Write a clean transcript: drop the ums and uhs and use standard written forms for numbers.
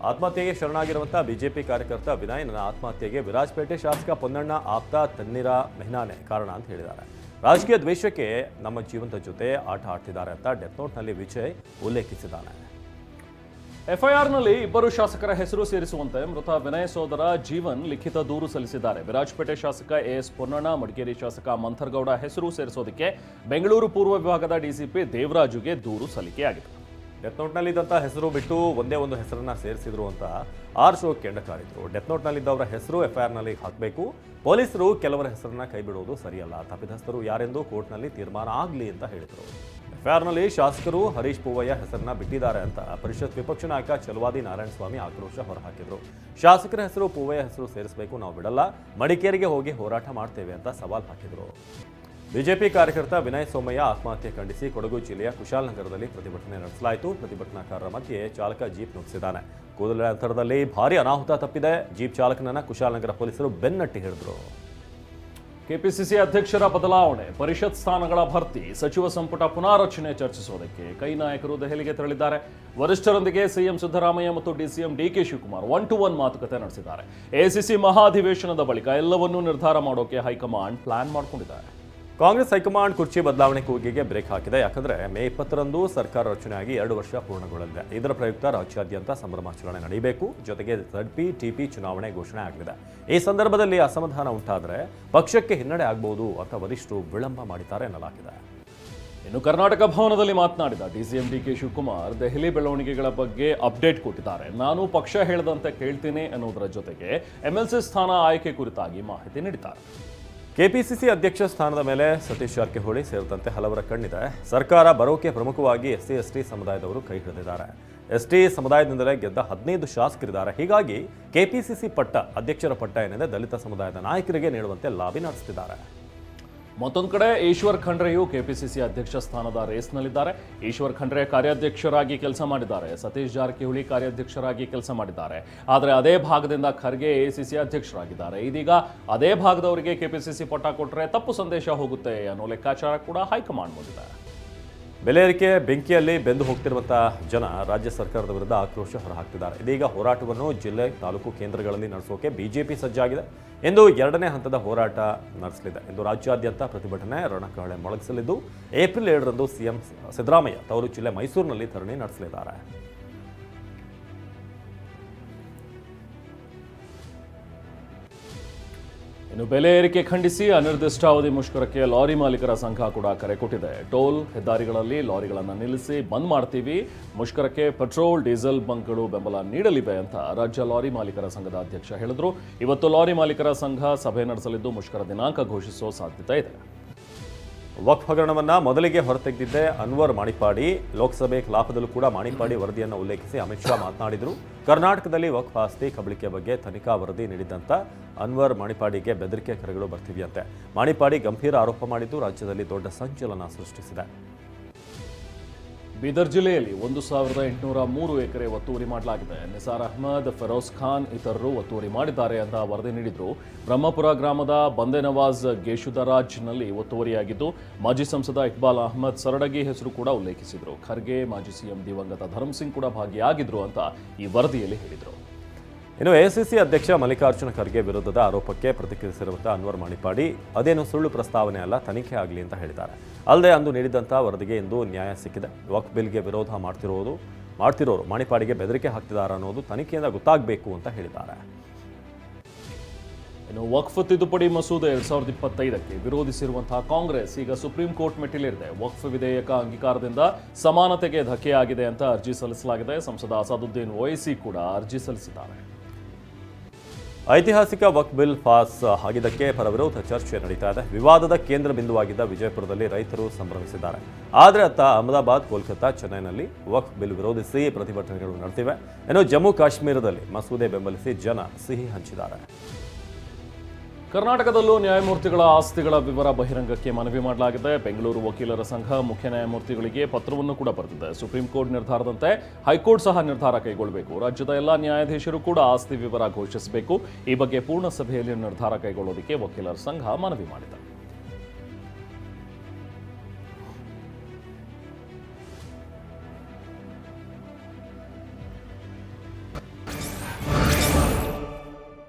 ಆತ್ಮಹತ್ಯೆಗೆ ಶರಣಾಗಿರುವಂತಹ ಬಿಜೆಪಿ ಕಾರ್ಯಕರ್ತ ವಿನಯ್ ನನ್ನ ಆತ್ಮಹತ್ಯೆಗೆ ವಿರಾಜಪೇಟೆ ಶಾಸಕ ಪೊನ್ನಣ್ಣ ಆಪ್ತ ತನ್ನಿರ ಮೆಹನಾನೆ ಕಾರಣ ಅಂತ ಹೇಳಿದ್ದಾರೆ. ರಾಜಕೀಯ ದ್ವೇಷಕ್ಕೆ ನಮ್ಮ ಜೀವನದ ಜೊತೆ ಆಟ ಆಡ್ತಿದ್ದಾರೆ ಅಂತ ಡೆತ್ ನೋಟ್ನಲ್ಲಿ ವಿಜಯ್ ಉಲ್ಲೇಖಿಸಿದ್ದಾನೆ. ಎಫ್ಐಆರ್ನಲ್ಲಿ ಇಬ್ಬರು ಶಾಸಕರ ಹೆಸರು ಸೇರಿಸುವಂತೆ ಮೃತ ವಿನಯ್ ಸೋದರ ಜೀವನ್ ಲಿಖಿತ ದೂರು ಸಲ್ಲಿಸಿದ್ದಾರೆ. ವಿರಾಜಪೇಟೆ ಶಾಸಕ ಎಎಸ್ ಪೊನ್ನಣ್ಣ, ಮಡಿಕೇರಿ ಶಾಸಕ ಮಂಥರ್ಗೌಡ ಹೆಸರು ಸೇರಿಸೋದಕ್ಕೆ ಬೆಂಗಳೂರು ಪೂರ್ವ ವಿಭಾಗದ ಡಿಸಿಪಿ ದೇವರಾಜುಗೆ ದೂರು ಸಲ್ಲಿಕೆಯಾಗಿದೆ. ಡೆತ್ ನೋಟ್ನಲ್ಲಿದ್ದಂಥ ಹೆಸರು ಬಿಟ್ಟು ಒಂದೇ ಒಂದು ಹೆಸರನ್ನ ಸೇರಿಸಿದ್ರು ಅಂತ ಆರ್ ಶೋ ಕೆಂಡಕಾರಿದ್ರು. ಡೆತ್ ನೋಟ್ನಲ್ಲಿದ್ದವರ ಹೆಸರು ಎಫ್ಐಆರ್ನಲ್ಲಿ ಹಾಕಬೇಕು. ಪೊಲೀಸರು ಕೆಲವರ ಹೆಸರನ್ನ ಕೈಬಿಡುವುದು ಸರಿಯಲ್ಲ. ತಪ್ಪಿತಸ್ಥರು ಯಾರೆಂದು ಕೋರ್ಟ್ನಲ್ಲಿ ತೀರ್ಮಾನ ಆಗಲಿ ಅಂತ ಹೇಳಿದರು. ಎಫ್ಐಆರ್ನಲ್ಲಿ ಶಾಸಕರು ಹರೀಶ್ ಪೂವಯ್ಯ ಹೆಸರನ್ನ ಬಿಟ್ಟಿದ್ದಾರೆ ಅಂತ ಪರಿಷತ್ ವಿಪಕ್ಷ ನಾಯಕ ಚಲವಾದಿ ನಾರಾಯಣಸ್ವಾಮಿ ಆಕ್ರೋಶ ಹೊರಹಾಕಿದ್ರು. ಶಾಸಕರ ಹೆಸರು ಪೂವಯ್ಯ ಹೆಸರು ಸೇರಿಸಬೇಕು, ನಾವು ಬಿಡಲ್ಲ, ಮಡಿಕೇರಿಗೆ ಹೋಗಿ ಹೋರಾಟ ಮಾಡ್ತೇವೆ ಅಂತ ಸವಾಲ್ ಹಾಕಿದ್ರು. ಬಿಜೆಪಿ ಕಾರ್ಯಕರ್ತ ವಿನಯ್ ಸೋಮಯ್ಯ ಆತ್ಮಹತ್ಯೆ ಖಂಡಿಸಿ ಕೊಡಗು ಜಿಲ್ಲೆಯ ಕುಶಾಲನಗರದಲ್ಲಿ ಪ್ರತಿಭಟನೆ ನಡೆಸಲಾಯಿತು. ಪ್ರತಿಭಟನಾಕಾರರ ಮಧ್ಯೆ ಚಾಲಕ ಜೀಪ್ ನುಗ್ಗಿಸಿದ್ದಾನೆ. ಕೂದಲ ಅಂತರದಲ್ಲಿ ಭಾರೀ ಅನಾಹುತ ತಪ್ಪಿದೆ. ಜೀಪ್ ಚಾಲಕನನ್ನ ಕುಶಾಲನಗರ ಪೊಲೀಸರು ಬೆನ್ನಟ್ಟಿ ಹಿಡಿದ್ರು. ಕೆಪಿಸಿಸಿ ಅಧ್ಯಕ್ಷರ ಬದಲಾವಣೆ, ಪರಿಷತ್ ಸ್ಥಾನಗಳ ಭರ್ತಿ, ಸಚಿವ ಸಂಪುಟ ಪುನಾರಚನೆ ಚರ್ಚಿಸುವುದಕ್ಕೆ ಕೈ ನಾಯಕರು ದೆಹಲಿಗೆ ತೆರಳಿದ್ದಾರೆ. ವರಿಷ್ಠರೊಂದಿಗೆ ಸಿಎಂ ಸಿದ್ದರಾಮಯ್ಯ ಮತ್ತು ಡಿಸಿಎಂ ಡಿಕೆ ಶಿವಕುಮಾರ್ 1-to-1 ಮಾತುಕತೆ ನಡೆಸಿದ್ದಾರೆ. ಎಸಿಸಿ ಮಹಾಧಿವೇಶನದ ಬಳಿಕ ಎಲ್ಲವನ್ನೂ ನಿರ್ಧಾರ ಮಾಡೋಕೆ ಹೈಕಮಾಂಡ್ ಪ್ಲಾನ್ ಮಾಡಿಕೊಂಡಿದ್ದಾರೆ. ಕಾಂಗ್ರೆಸ್ ಹೈಕಮಾಂಡ್ ಕುರ್ಚಿ ಬದಲಾವಣೆ ಕೂಗಿಗೆ ಬ್ರೇಕ್ ಹಾಕಿದೆ. ಯಾಕಂದ್ರೆ ಮೇ 20ರಂದು ಸರ್ಕಾರ ರಚನೆಯಾಗಿ 2 ವರ್ಷ ಪೂರ್ಣಗೊಳ್ಳಲಿದೆ. ಇದರ ಪ್ರಯುಕ್ತ ರಾಜ್ಯಾದ್ಯಂತ ಸಂಭ್ರಮಾಚರಣೆ ನಡೆಯಬೇಕು. ಜೊತೆಗೆ ZP TP ಚುನಾವಣೆ ಘೋಷಣೆ ಆಗಲಿದೆ. ಈ ಸಂದರ್ಭದಲ್ಲಿ ಅಸಮಾಧಾನ ಉಂಟಾದರೆ ಪಕ್ಷಕ್ಕೆ ಹಿನ್ನಡೆ ಆಗಬಹುದು ಅಂತ ವರಿಷ್ಠರು ವಿಳಂಬ ಮಾಡಿದ್ದಾರೆ ಎನ್ನಲಾಗಿದೆ. ಇನ್ನು ಕರ್ನಾಟಕ ಭವನದಲ್ಲಿ ಮಾತನಾಡಿದ ಡಿಸಿಎಂ ಡಿಕೆ ಶಿವಕುಮಾರ್ ದೆಹಲಿ ಬೆಳವಣಿಗೆಗಳ ಬಗ್ಗೆ ಅಪ್ಡೇಟ್ ಕೊಟ್ಟಿದ್ದಾರೆ. ನಾನು ಪಕ್ಷ ಹೇಳದಂತೆ ಕೇಳ್ತೀನಿ ಅನ್ನೋದರ ಜೊತೆಗೆ MLC ಸ್ಥಾನ ಆಯ್ಕೆ ಕುರಿತಾಗಿ ಮಾಹಿತಿ ನೀಡಿದ್ದಾರೆ. ಕೆಪಿಸಿಸಿ ಅಧ್ಯಕ್ಷ ಸ್ಥಾನದ ಮೇಲೆ ಸತೀಶ್ ಜಾರಕಿಹೊಳಿ ಸೇರಿದಂತೆ ಹಲವರ ಕಣ್ಣಿದೆ. ಸರ್ಕಾರ ಬರೋಕೆ ಪ್ರಮುಖವಾಗಿ SC/ST ಸಮುದಾಯದವರು ಕೈ ಹಿಡಿದಿದ್ದಾರೆ. ST ಸಮುದಾಯದಿಂದಲೇ ಗೆದ್ದ 15 ಶಾಸಕರಿದ್ದಾರೆ. ಹೀಗಾಗಿ ಕೆಪಿಸಿಸಿ ಪಟ್ಟ, ಅಧ್ಯಕ್ಷರ ಪಟ್ಟ ಏನಿದೆ ದಲಿತ ಸಮುದಾಯದ ನಾಯಕರಿಗೆ ನೀಡುವಂತೆ ಲಾಬಿ ನಡೆಸುತ್ತಿದ್ದಾರೆ. ಮತ್ತೊಂದು ಕಡೆ ಈಶ್ವರ್ ಖಂಡ್ರೆಯು ಕೆಪಿಸಿಸಿ ಅಧ್ಯಕ್ಷ ಸ್ಥಾನದ ರೇಸ್ನಲ್ಲಿದ್ದಾರೆ. ಈಶ್ವರ್ ಖಂಡ್ರೆ ಕಾರ್ಯಾಧ್ಯಕ್ಷರಾಗಿ ಕೆಲಸ ಮಾಡಿದ್ದಾರೆ. ಸತೀಶ್ ಜಾರಕಿಹೊಳಿ ಕಾರ್ಯಾಧ್ಯಕ್ಷರಾಗಿ ಕೆಲಸ ಮಾಡಿದ್ದಾರೆ. ಆದರೆ ಅದೇ ಭಾಗದಿಂದ ಖರ್ಗೆ ACC ಅಧ್ಯಕ್ಷರಾಗಿದ್ದಾರೆ. ಇದೀಗ ಅದೇ ಭಾಗದವರಿಗೆ ಕೆಪಿಸಿಸಿ ಪಟ್ಟ ಕೊಟ್ಟರೆ ತಪ್ಪು ಸಂದೇಶ ಹೋಗುತ್ತೆ ಅನ್ನೋ ಲೆಕ್ಕಾಚಾರ ಕೂಡ ಹೈಕಮಾಂಡ್ ಮುಂದಿದೆ. ಬೆಲೆ ಏರಿಕೆ ಬೆಂಕಿಯಲ್ಲಿ ಬೆಂದು ಹೋಗ್ತಿರುವಂತಹ ಜನ ರಾಜ್ಯ ಸರ್ಕಾರದ ವಿರುದ್ಧ ಆಕ್ರೋಶ ಹೊರಹಾಕ್ತಿದ್ದಾರೆ. ಇದೀಗ ಹೋರಾಟವನ್ನು ಜಿಲ್ಲೆ, ತಾಲೂಕು ಕೇಂದ್ರಗಳಲ್ಲಿ ನಡೆಸೋಕೆ ಬಿಜೆಪಿ ಸಜ್ಜಾಗಿದೆ. ಇಂದು 2ನೇ ಹಂತದ ಹೋರಾಟ ನಡೆಸಲಿದೆ. ಇಂದು ರಾಜ್ಯಾದ್ಯಂತ ಪ್ರತಿಭಟನೆ ರಣಕಹಳೆ ಮೊಳಗಿಸಲಿದ್ದು ಏಪ್ರಿಲ್ 7ರಂದು ಸಿಎಂ ಸಿದ್ದರಾಮಯ್ಯ ತವರು ಜಿಲ್ಲೆ ಮೈಸೂರಿನಲ್ಲಿ ಧರಣಿ ನಡೆಸಲಿದ್ದಾರೆ. ಇನ್ನು ಬೆಲೆ ಏರಿಕೆ ಖಂಡಿಸಿ ಅನಿರ್ದಿಷ್ಟಾವಧಿ ಮುಷ್ಕರಕ್ಕೆ ಲಾರಿ ಮಾಲೀಕರ ಸಂಘ ಕೂಡ ಕರೆ ಕೊಟ್ಟಿದೆ. ಟೋಲ್ ಹೆದ್ದಾರಿಗಳಲ್ಲಿ ಲಾರಿಗಳನ್ನು ನಿಲ್ಲಿಸಿ ಬಂದ್ ಮಾಡ್ತೀವಿ, ಮುಷ್ಕರಕ್ಕೆ ಪೆಟ್ರೋಲ್ ಡೀಸೆಲ್ ಬಂಕ್ಗಳು ಬೆಂಬಲ ನೀಡಲಿವೆ ಅಂತ ರಾಜ್ಯ ಲಾರಿ ಮಾಲೀಕರ ಸಂಘದ ಅಧ್ಯಕ್ಷ ಹೇಳಿದ್ರು. ಇವತ್ತು ಲಾರಿ ಮಾಲೀಕರ ಸಂಘ ಸಭೆ ನಡೆಸಲಿದ್ದು ಮುಷ್ಕರ ದಿನಾಂಕ ಘೋಷಿಸುವ ಸಾಧ್ಯತೆ ಇದೆ. ವಕ್ಫ್ ಹಗರಣವನ್ನ ಮೊದಲಿಗೆ ಹೊರತೆಗೆದಿದ್ದೆ ಅನ್ವರ್ ಮಾಣಿಪಾಡಿ. ಲೋಕಸಭೆ ಕಲಾಪದಲ್ಲೂ ಕೂಡ ಮಾಣಿಪಾಡಿ ವರದಿಯನ್ನು ಉಲ್ಲೇಖಿಸಿ ಅಮಿತ್ ಶಾ ಮಾತನಾಡಿದರು. ಕರ್ನಾಟಕದಲ್ಲಿ ವಕ್ಫ್ ಆಸ್ತಿ ಕಬಳಿಕೆ ಬಗ್ಗೆ ತನಿಖಾ ವರದಿ ನೀಡಿದಂಥ ಅನ್ವರ್ ಮಾಣಿಪಾಡಿಗೆ ಬೆದರಿಕೆ ಕರೆಗಳು ಬರ್ತಿವೆಯಂತೆ. ಮಾಣಿಪಾಡಿ ಗಂಭೀರ ಆರೋಪ ಮಾಡಿದ್ದು ರಾಜ್ಯದಲ್ಲಿ ದೊಡ್ಡ ಸಂಚಲನ ಸೃಷ್ಟಿಸಿದೆ. ಬೀದರ್ ಜಿಲ್ಲೆಯಲ್ಲಿ 1803 ಎಕರೆ ಒತ್ತುವರಿ ಮಾಡಲಾಗಿದೆ. ನಿಸಾರ್ ಅಹ್ಮದ್, ಫೆರೋಜ್ ಖಾನ್ ಇತರರು ಒತ್ತುವರಿ ಮಾಡಿದ್ದಾರೆ ಅಂತ ವರದಿ ನೀಡಿದ್ರು. ಬ್ರಹ್ಮಪುರ ಗ್ರಾಮದ ಬಂದೆ ನವಾಜ್ ಗೇಶುದರಾಜ್ನಲ್ಲಿ ಒತ್ತುವರಿಯಾಗಿದ್ದು ಮಾಜಿ ಸಂಸದ ಇಕ್ಬಾಲ್ ಅಹ್ಮದ್ ಸರಡಗಿ ಹೆಸರು ಕೂಡ ಉಲ್ಲೇಖಿಸಿದ್ರು. ಖರ್ಗೆ, ಮಾಜಿ ಸಿಎಂ ದಿವಂಗತ ಧರ್ಮ್ ಸಿಂಗ್ ಕೂಡ ಭಾಗಿಯಾಗಿದ್ರು ಅಂತ ಈ ವರದಿಯಲ್ಲಿ ಹೇಳಿದರು. ಇನ್ನು ACC ಅಧ್ಯಕ್ಷ ಮಲ್ಲಿಕಾರ್ಜುನ ಖರ್ಗೆ ವಿರುದ್ಧದ ಆರೋಪಕ್ಕೆ ಪ್ರತಿಕ್ರಿಯಿಸಿರುವಂತಹ ಅನ್ವರ್ ಮಾಣಿಪಾಡಿ ಅದೇನು ಸುಳ್ಳು ಪ್ರಸ್ತಾವನೆ ಅಲ್ಲ, ತನಿಖೆ ಆಗಲಿ ಅಂತ ಹೇಳಿದ್ದಾರೆ. ಅಲ್ಲದೆ ಅಂದು ನೀಡಿದಂತಹ ವರದಿಗೆ ಇಂದು ನ್ಯಾಯ ಸಿಕ್ಕಿದೆ. ವಕ್ಫ್ ಬಿಲ್ಗೆ ವಿರೋಧ ಮಾಡ್ತಿರೋರು ಮಾಣಿಪಾಡಿಗೆ ಬೆದರಿಕೆ ಹಾಕ್ತಿದ್ದಾರೆ ಅನ್ನೋದು ತನಿಖೆಯಿಂದ ಗೊತ್ತಾಗಬೇಕು ಅಂತ ಹೇಳಿದ್ದಾರೆ. ಇನ್ನು ವಕ್ಫ್ ತಿದ್ದುಪಡಿ ಮಸೂದೆ 2025ಕ್ಕೆ ವಿರೋಧಿಸಿರುವಂತಹ ಕಾಂಗ್ರೆಸ್ ಈಗ ಸುಪ್ರೀಂ ಕೋರ್ಟ್ ಮೆಟ್ಟಿಲೇರಿದೆ. ವಕ್ಫ್ ವಿಧೇಯಕ ಅಂಗೀಕಾರದಿಂದ ಸಮಾನತೆಗೆ ಧಕ್ಕೆಯಾಗಿದೆ ಅಂತ ಅರ್ಜಿ ಸಲ್ಲಿಸಲಾಗಿದೆ. ಸಂಸದ ಅಸಾದುದ್ದೀನ್ ಓವೈಸಿ ಕೂಡ ಅರ್ಜಿ ಸಲ್ಲಿಸಿದ್ದಾರೆ. ಐತಿಹಾಸಿಕ ವಕ್ಫ್ ಬಿಲ್ ಪಾಸ್ ಆಗಿದ್ದಕ್ಕೆ ಪರ ವಿರೋಧ ಚರ್ಚೆ ನಡೀತಾ ಇದೆ. ವಿವಾದದ ಕೇಂದ್ರ ಬಿಂದುವಾಗಿದ್ದ ವಿಜಯಪುರದಲ್ಲಿ ರೈತರು ಸಂಭ್ರಮಿಸಿದ್ದಾರೆ. ಆದರೆ ಅತ್ತ ಅಹಮದಾಬಾದ್, ಕೋಲ್ಕತ್ತಾ, ಚೆನ್ನೈನಲ್ಲಿ ವಕ್ಫ್ ಬಿಲ್ ವಿರೋಧಿಸಿ ಪ್ರತಿಭಟನೆಗಳು ನಡೆದಿವೆ. ಇನ್ನು ಜಮ್ಮು ಕಾಶ್ಮೀರದಲ್ಲಿ ಮಸೂದೆ ಬೆಂಬಲಿಸಿ ಜನ ಸಿಹಿ ಹಂಚಿದ್ದಾರೆ. ಕರ್ನಾಟಕದಲ್ಲೂ ನ್ಯಾಯಮೂರ್ತಿಗಳ ಆಸ್ತಿಗಳ ವಿವರ ಬಹಿರಂಗಕ್ಕೆ ಮನವಿ ಮಾಡಲಾಗಿದೆ. ಬೆಂಗಳೂರು ವಕೀಲರ ಸಂಘ ಮುಖ್ಯ ನ್ಯಾಯಮೂರ್ತಿಗಳಿಗೆ ಪತ್ರವನ್ನು ಕೂಡ ಬರೆದಿದೆ. ಸುಪ್ರೀಂ ಕೋರ್ಟ್ ನಿರ್ಧಾರದಂತೆ ಹೈಕೋರ್ಟ್ ಸಹ ನಿರ್ಧಾರ ಕೈಗೊಳ್ಳಬೇಕು. ರಾಜ್ಯದ ಎಲ್ಲ ನ್ಯಾಯಾಧೀಶರು ಕೂಡ ಆಸ್ತಿ ವಿವರ ಘೋಷಿಸಬೇಕು. ಈ ಬಗ್ಗೆ ಪೂರ್ಣ ಸಭೆಯಲ್ಲಿ ನಿರ್ಧಾರ ಕೈಗೊಳ್ಳೋದಕ್ಕೆ ವಕೀಲರ ಸಂಘ ಮನವಿ ಮಾಡಿದೆ.